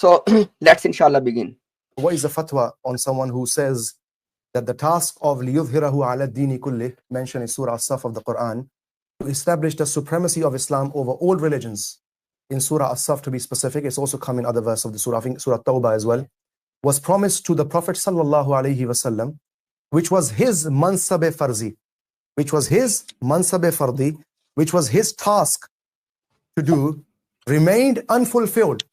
So let's inshallah begin. What is the fatwa on someone who says that the task of liyudhhirahu ala dini kulli, mentioned in Surah As-Saf of the Quran, to establish the supremacy of Islam over all religions, in Surah As-Saf to be specific, it's also come in other verses of the Surah, I think Surah Tawbah as well, was promised to the Prophet sallallahu alaihi wasallam, which was his mansab farzi, which was his mansab fardi, which was his task to do, remained unfulfilled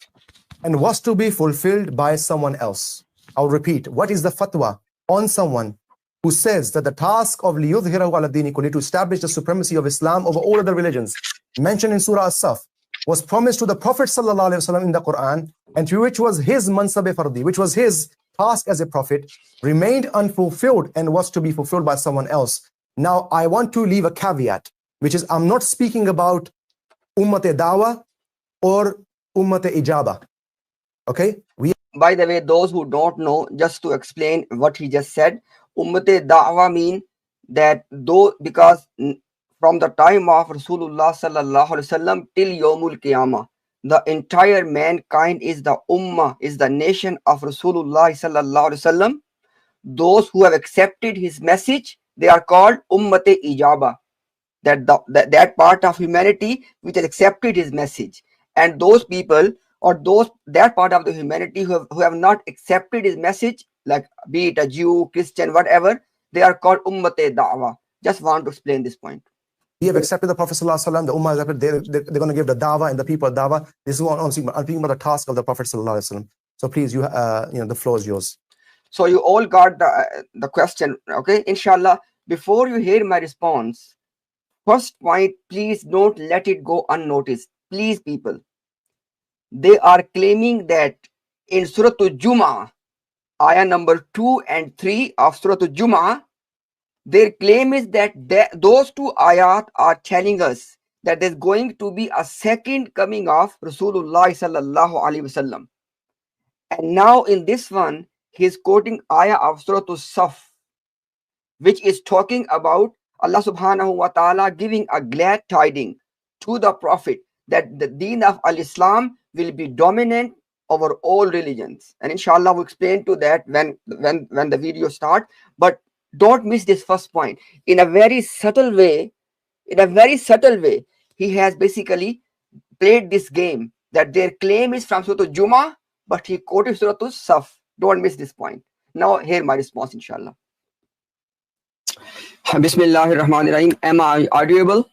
and was to be fulfilled by someone else. I'll repeat, what is the fatwa on someone who says that the task of liyudhhirahu ala dini kulli, to establish the supremacy of Islam over all other religions, mentioned in Surah As-Saf, was promised to the Prophet sallallahu alaihi wasallam in the Quran, and to which was his mansab fardi, which was his task as a prophet, remained unfulfilled and was to be fulfilled by someone else. Now, I want to leave a caveat, which is I'm not speaking about ummat-e-dawah or ummat-e-ijaba. Okay? By the way, those who don't know, just to explain what he just said, ummat-e-da'wah mean that though, because from the time of Rasulullah sallallahu alaihi wasallam till Yawmul Qiyamah, the entire mankind is the ummah, is the nation of Rasulullah sallallahu alaihi wasallam. Those who have accepted his message, they are called ummat-e-ijaba. That part of humanity which has accepted his message, and those people or that part of the humanity who have not accepted his message, like be it a Jew, Christian, whatever, they are called ummat-e-da'wah. Just want to explain this point. We have accepted the Prophet sallallahu alaihi wasallam, the ummah, they're going to give the dawah and the people dawah. This is what I'm speaking about the task of the Prophet sallallahu alaihi wasallam. So please, the floor is yours. So you all got the question, okay? Inshallah, before you hear my response, first point, please don't let it go unnoticed. Please, people. They are claiming that in Surah Al-Jum'ah, ayah number 2 and 3 of Surah Al-Jum'ah, their claim is that those two ayat are telling us that there's going to be a second coming of Rasulullah sallallahu alaihi wasallam. And now in this one, he is quoting ayah of Surah As-Saf, which is talking about Allah subhanahu wa ta'ala giving a glad tiding to the Prophet that the deen of al-Islam will be dominant over all religions. And inshallah we'll explain to that when the video starts. But don't miss this first point. In a very subtle way, he has basically played this game that their claim is from Surah Al-Jum'ah, but he quoted Surah As-Saf. Don't miss this point. Now hear my response, inshallah. Bismillahirrahmanirrahim. Am I audible?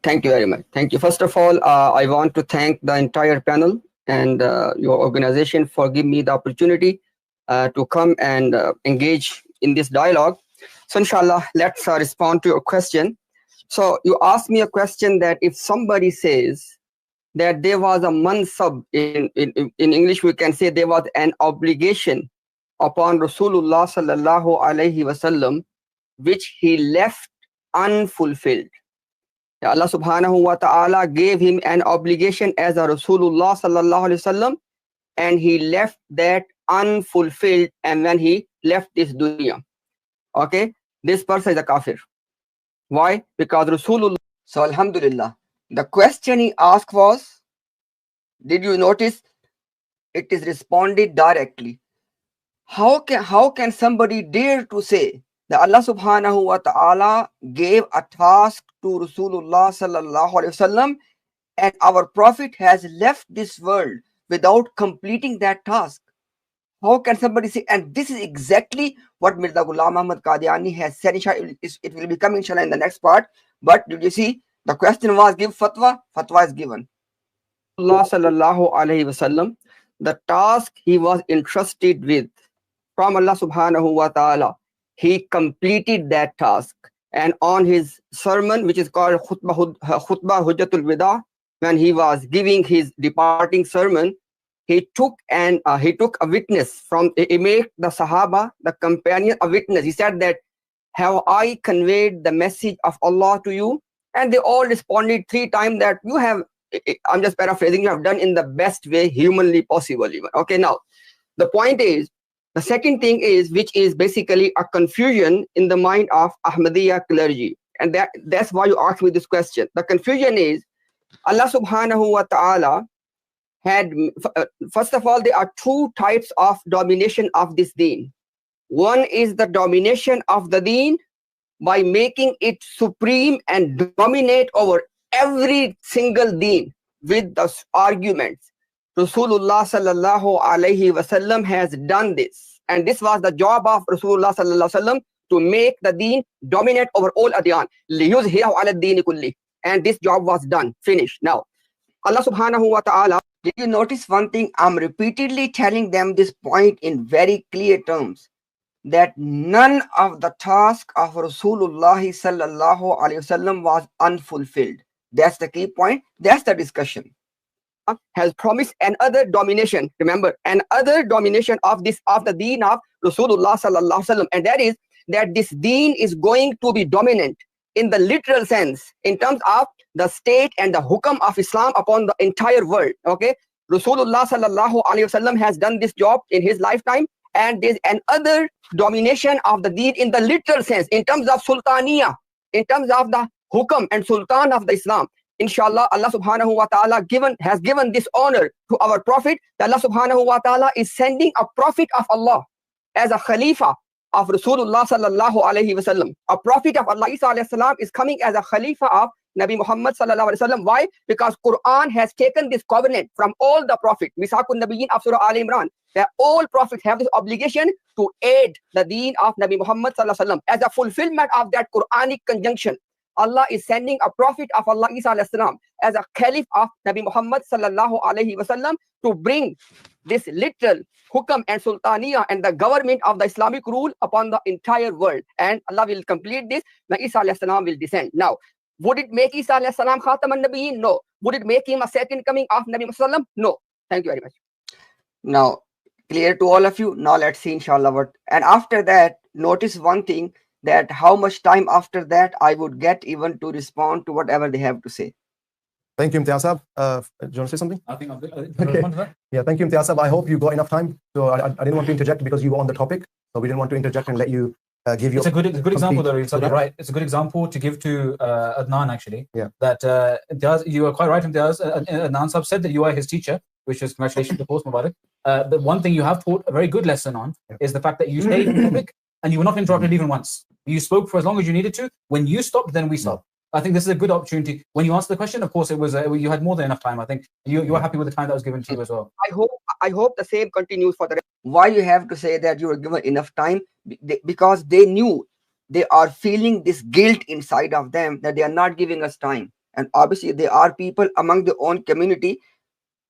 Thank you very much. Thank you. First of all, I want to thank the entire panel and your organization for giving me the opportunity to come and engage in this dialogue. So inshallah, let's respond to your question. So you asked me a question that if somebody says that there was a mansab, in English we can say there was an obligation upon Rasulullah sallallahu alaihi wasallam which he left unfulfilled. Allah subhanahu wa ta'ala gave him an obligation as a Rasulullah sallallahu alaihi wasallam, and he left that unfulfilled, and when he left this dunya, okay, this person is a kafir. Why? Because Rasulullah. So alhamdulillah, the question he asked was, did you notice it is responded directly? How can somebody dare to say that Allah subhanahu wa ta'ala gave a task to Rasulullah sallallahu alaihi wasallam, and our Prophet has left this world without completing that task? How can somebody say? And this is exactly what Mirza Ghulam Ahmad Qadyani has said. It will be coming inshallah in the next part. But did you see? The question was, give fatwa. Fatwa is given. Allah sallallahu alaihi wasallam, the task he was entrusted with from Allah subhanahu wa ta'ala, he completed that task. And on his sermon, which is called Khutbah Hujjatul Wida, when he was giving his departing sermon, he took a witness from, he made the Sahaba, the companion, a witness. He said that, have I conveyed the message of Allah to you? And they all responded 3 times that you have, I'm just paraphrasing, you have done in the best way humanly possible even. Okay, now, the point is, the second thing is, which is basically a confusion in the mind of Ahmadiyya clergy. And that's why you asked me this question. The confusion is, Allah subhanahu wa ta'ala had, first of all, there are two types of domination of this deen. One is the domination of the deen by making it supreme and dominate over every single deen with the arguments. Rasulullah sallallahu alaihi wasallam has done this, and this was the job of Rasulullah sallallahu alaihi wasallam, to make the deen dominate over all adyan. لِيُظْهِرَهُ عَلَى الدِّينِ كُلِّهِ. And this job was done, finished. Now, Allah subhanahu wa ta'ala, did you notice one thing? I'm repeatedly telling them this point in very clear terms, that none of the task of Rasulullah sallallahu alaihi wasallam was unfulfilled. That's the key point. That's the discussion. Has promised another domination. Remember, another domination of this, of the deen of Rasulullah sallallahu alaihi wasallam, and that is that this deen is going to be dominant in the literal sense, in terms of the state and the hukam of Islam upon the entire world. Okay, Rasulullah sallallahu alaihi wasallam has done this job in his lifetime, and there's another domination of the deen in the literal sense, in terms of sultaniya, in terms of the hukam and sultan of the Islam. Inshallah, Allah subhanahu wa ta'ala has given this honor to our prophet. That Allah subhanahu wa ta'ala is sending a prophet of Allah as a khalifa of Rasulullah sallallahu alaihi wasallam. A prophet of Allah, Isa alayhi salam, is coming as a khalifa of Nabi Muhammad sallallahu alaihi wasallam. Why? Because Quran has taken this covenant from all the prophets. Misakun Nabiyyin of Surah Al Imran, that all prophets have this obligation to aid the deen of Nabi Muhammad sallallahu alaihi wasallam. As a fulfillment of that Quranic conjunction, Allah is sending a prophet of Allah, Isa alayhi salam, as a caliph of Nabi Muhammad sallallahu alaihi wasallam, to bring this literal hukam and sultaniya and the government of the Islamic rule upon the entire world. And Allah will complete this when Isa alayhi salam will descend. Now, would it make Isa alayhi salam khatam an-nabiyyin? No. Would it make him a second coming of Nabi Muhammad? No. Thank you very much. Now, clear to all of you. Now let's see inshallah what. And after that, notice one thing, that how much time after that I would get even to respond to whatever they have to say. Thank you, Imtiaz. Do you want to say something? I think I'm good. Okay. Yeah, thank you, Imtiaz. I hope you got enough time. So I didn't want to interject because you were on the topic. So we didn't want to interject and let you give your. It's a good example, though. You're right. It's a good example to give to Adnan, actually. Yeah. That Imtiaz, you are quite right, Imtiaz. Adnan Sahib said that you are his teacher, which is congratulations to post Mubarak. The one thing you have taught a very good lesson on is the fact that you stayed in the topic and you were not interrupted even once. You spoke for as long as you needed to. When you stopped, then we stopped. I think this is a good opportunity. When you asked the question, of course, it was you had more than enough time. I think you were happy with the time that was given to you as well. I hope the same continues for the rest. Why you have to say that you were given enough time? Because they knew, they are feeling this guilt inside of them that they are not giving us time. And obviously, there are people among their own community.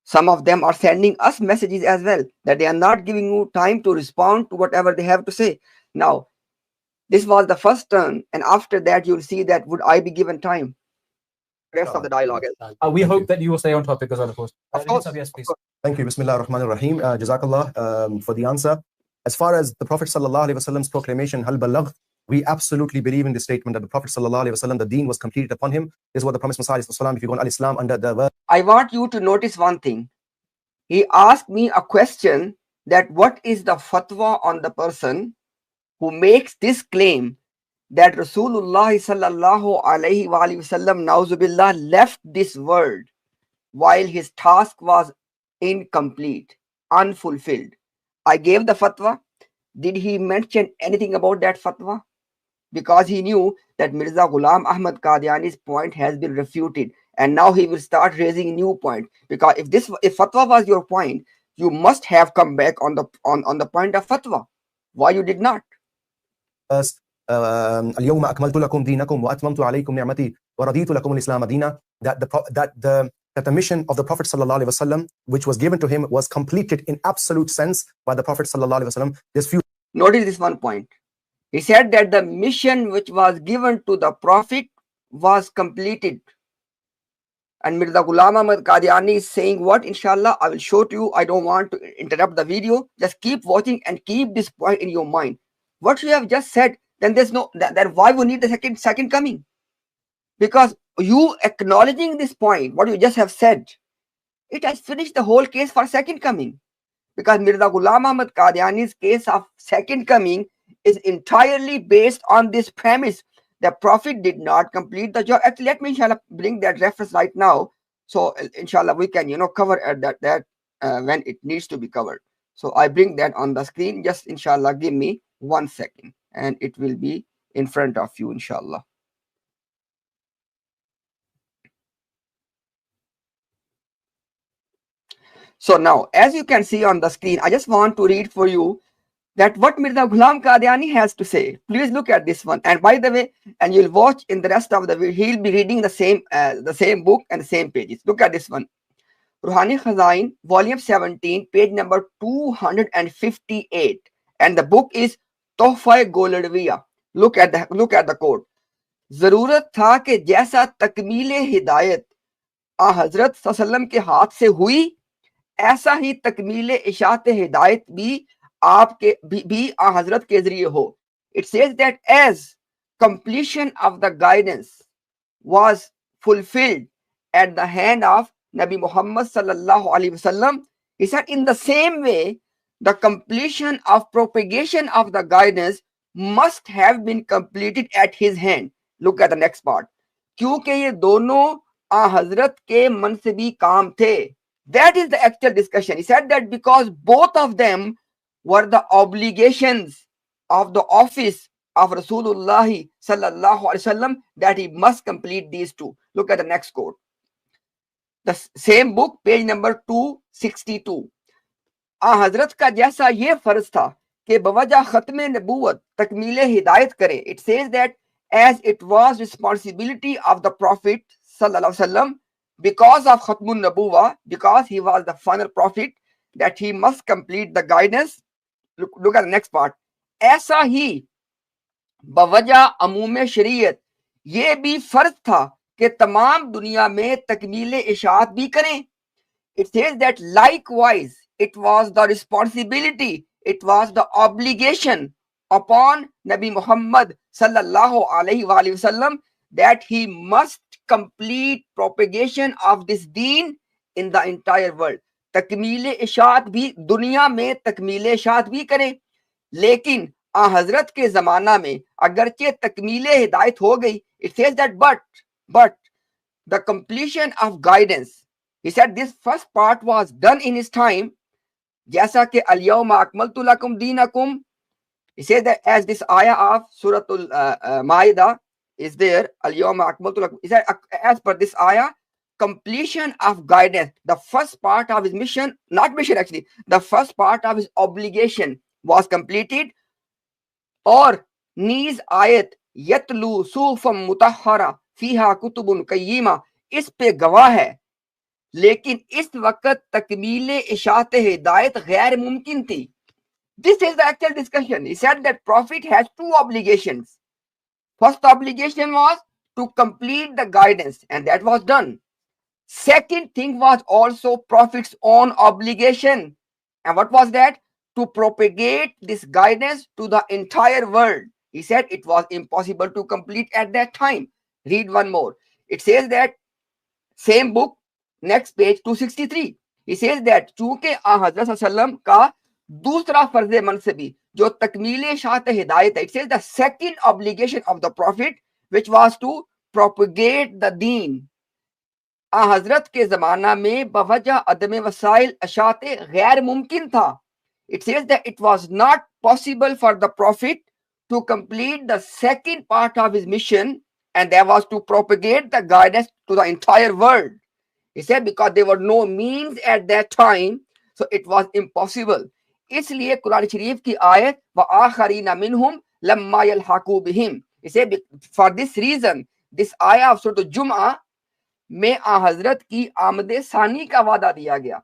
Some of them are sending us messages as well, that they are not giving you time to respond to whatever they have to say. Now, this was the first turn, and after that, you'll see that would I be given time? Rest of the dialogue. We hope that you will stay on topic as well, of course. Of course. Yes, please. Thank you. Bismillah ar-Rahman ar-Rahim. Jazakallah for the answer. As far as the Prophet sallallahu alaihi wasallam's proclamation, Hal Balagh, we absolutely believe in the statement that the Prophet sallallahu alaihi wasallam, the deen was completed upon him. This is what the promised Messiah sallam, if you go on Al-Islam under the verse. I want you to notice one thing. He asked me a question, that what is the fatwa on the person who makes this claim that Rasulullah sallallahu alaihi wasallam nauzubillah left this world while his task was incomplete, unfulfilled. I gave the fatwa. Did he mention anything about that fatwa? Because he knew that Mirza Ghulam Ahmad Qadyani's point has been refuted, and now he will start raising new point. Because if fatwa was your point, you must have come back on the point of fatwa. Why you did not? اليوم أكملت لكم دينكم وأتممت عليكم نعمتي ورضيت لكم الإسلام دينا. That the mission of the Prophet sallallahu alaihi wasallam, which was given to him, was completed in absolute sense by the Prophet sallallahu alaihi wasallam. There's few. Notice this one point. He said that the mission which was given to the Prophet was completed. And Mirza Ghulam Ahmad Qadyani is saying what? Inshallah, I will show to you. I don't want to interrupt the video. Just keep watching and keep this point in your mind. What you have just said, then there's no that why we need the second coming? Because you acknowledging this point, what you just have said, it has finished the whole case for second coming. Because Mirza Ghulam Ahmad Qadyani's case of second coming is entirely based on this premise. The Prophet did not complete the job. Actually, let me inshallah bring that reference right now. So inshallah we can cover at that when it needs to be covered. So I bring that on the screen. Just inshallah give me 1 second and it will be in front of you inshallah. So now, as you can see on the screen, I just want to read for you that what Mirza Ghulam Qadyani has to say. Please look at this one. And by the way, and you'll watch in the rest of the video, he'll be reading the same book and the same pages. Look at this one. Ruhani Khazain, volume 17, page number 258. And the book is Tohfa Goladwiya. Look at the quote. जरूरत था कि जैसा तकमीले हिदायत आ हजरत सल्लल्लाहु के हाथ से हुई, ऐसा ही तकमीले इशात हिदायत भी आपके भी आ हजरत के जरिए हो. It says that as completion of the guidance was fulfilled at the hand of Nabi Muhammad sallallahu alaihi wasallam, he said in the same way the completion of propagation of the guidance must have been completed at his hand. Look at the next part. क्योंकि ये दोनों आ हजरत के मनसबी काम थे. That is the actual discussion. He said that because both of them were the obligations of the office of Rasulullah sallallahu alaihi wasallam, that he must complete these two. Look at the next quote. The same book, page number 262. आ हजरत का जैसा ये फर्ज था कि बवजह खत्म नबूवत तकमीले हिदायत करे. It says that as it was responsibility of the Prophet sallallahu alaihi wasallam, because of Khatmun Nabuwa, because he was the final prophet, that he must complete the guidance. Look at the next part. ऐसा ही बवजह अमूम शरीयत ये भी फर्ज था कि तमाम दुनिया में तकमील इशात भी करें. It says that likewise it was the responsibility, it was the obligation upon Nabi Muhammad sallallahu alaihi wasallam that he must complete propagation of this deen in the entire world. तकमील इशात भी दुनिया में तकमील इशात भी करें. लेकिन आ हजरत के जमाना में अगरचे तकमील हिदायत हो गई. It says that but the completion of guidance, he said this first part was done in his time. जैसा कि al-yawma akmaltu lakum dinakum, he said that as this ayah of Suratul Ma'idah is there, al-yawma akmaltu lakum, he said as per this ayah, completion of guidance, the first part of his mission, not mission actually, the first part of his obligation was completed. और नीज आयत यतलू सूफम मुतहरा फीहा कुतुबुन कय्यिमा इस पे गवाह है. लेकिन इस वक्त तकमील इशात हिदायत गैर मुमकिन थी. This is the actual discussion. He said that Prophet has two obligations. First obligation was to complete the guidance, and that was done. Second thing was also Prophet's own obligation. And what was that? To propagate this guidance to the entire world. He said it was impossible to complete at that time. Read one more. It says that same book, next page 263. He says that चूंकि हज़रत सल्लम का दूसरा फर्ज मनसबी जो तकमील शात हिदायत है. It says the second obligation of the Prophet, which was to propagate the deen. हजरत के जमाना में बवजह अदम वसाइल अशाते गैर मुमकिन था. It says that it was not possible for the Prophet to complete the second part of his mission, and that was to propagate the guidance to the entire world. He said because there were no means at that time, so it was impossible. इसलिए कुरान शरीफ की आयत व आखरीना मिनहुम लम्मा यल्हकू बिहिम, he said for this reason this ayah of Surah Jum'ah में हजरत की आमदे सानी का वादा दिया गया.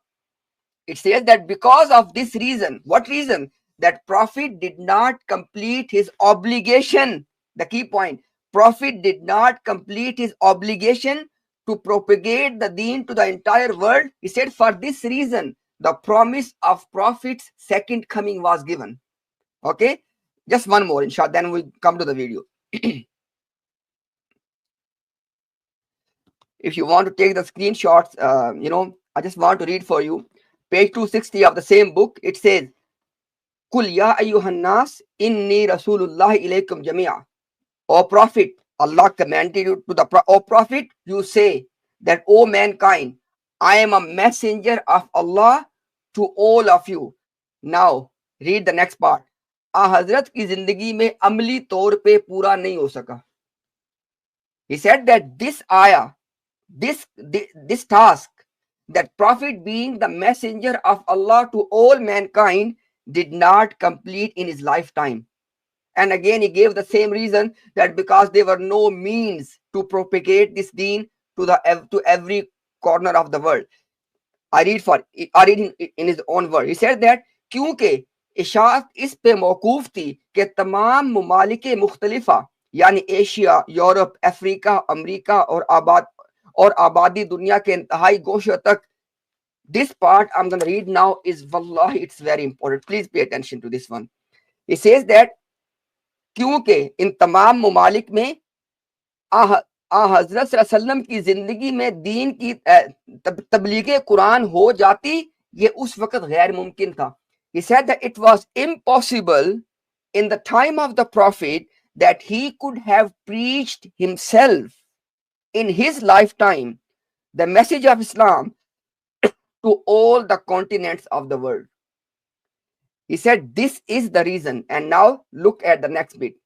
It says that because of this reason, what reason? That Prophet did not complete his obligation. The key point, Prophet did not complete his obligation to propagate the deen to the entire world. He said for this reason, the promise of Prophet's second coming was given. Okay, just one more inshallah, then we come to the video. If you want to take the screenshots, I just want to read for you. Page 260 of the same book, it says, Kul ya ayyuhan nas inni rasulullah ilaykum jami'a. O Prophet, Allah commanded you to the O Prophet, you say that, O mankind, I am a messenger of Allah to all of you. Now, read the next part. हजरत की जिंदगी में अमली तौर पे पूरा नहीं हो सका. He said that this ayah, this task, that Prophet being the messenger of Allah to all mankind, did not complete in his lifetime. And again, he gave the same reason, that because there were no means to propagate this deen to every corner of the world. I read in his own word. He said that क्योंकि इशाअत इस पे मौकूफ थी कि तमाम मुमालिक मुख्तलिफा यानी Asia, Europe, Africa, America और आबादी दुनिया के इंतहाई गोशों तक. This part I'm going to read now is wallahi, it's very important. Please pay attention to this one. He says that क्योंकि इन तमाम मुमालिक में हजरत सल्लल्लाहु की जिंदगी में दीन की तबलीग कुरान हो जाती, ये उस वक्त गैर मुमकिन था. He said that it was impossible in the time of the Prophet that he could have preached himself in his lifetime the message of Islam to all the continents of the world. He said this is the reason. And now look at the next bit.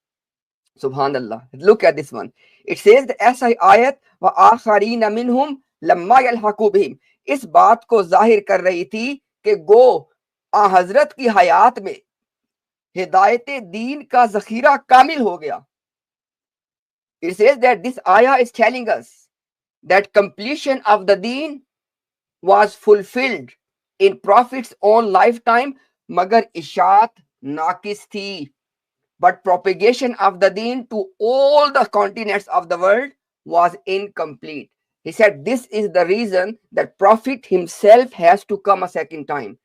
Subhanallah. Look at this one. It says the ऐसा आयत व आखरीन मिनहुम लम्मा यल्हकू बिहिम, इस बात को जाहिर कर रही थी कि गो हजरत की हयात में हिदायत दीन का जखीरा कामिल हो गया. It says that this ayah is telling us that completion of the deen was fulfilled in Prophet's own lifetime, magar ishaat naqis thi. But propagation of the deen to all the continents of the world was incomplete. He said this is the reason that Prophet himself has to come a second time.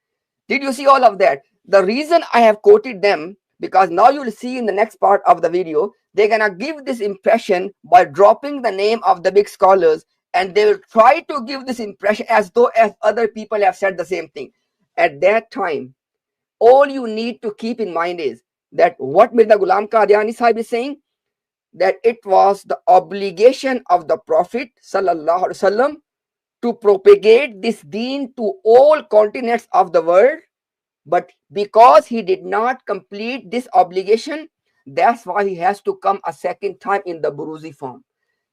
Did you see all of that? The reason I have quoted them, because now you will see in the next part of the video, they're gonna give this impression by dropping the name of the big scholars, and they will try to give this impression as though as other people have said the same thing. At that time, all you need to keep in mind is that what Mirza Ghulam Qadyani Sahib is saying, that it was the obligation of the Prophet sallallahu alaihi wasallam to propagate this deen to all continents of the world, but because he did not complete this obligation, that's why he has to come a second time in the Buruzi form.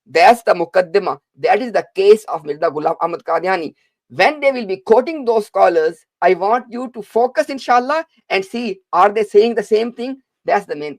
That's the Muqaddimah. That is the case of Mirza Ghulam Ahmad Qadyani. When they will be quoting those scholars, I want you to focus inshallah and see, are they saying the same thing? That's the main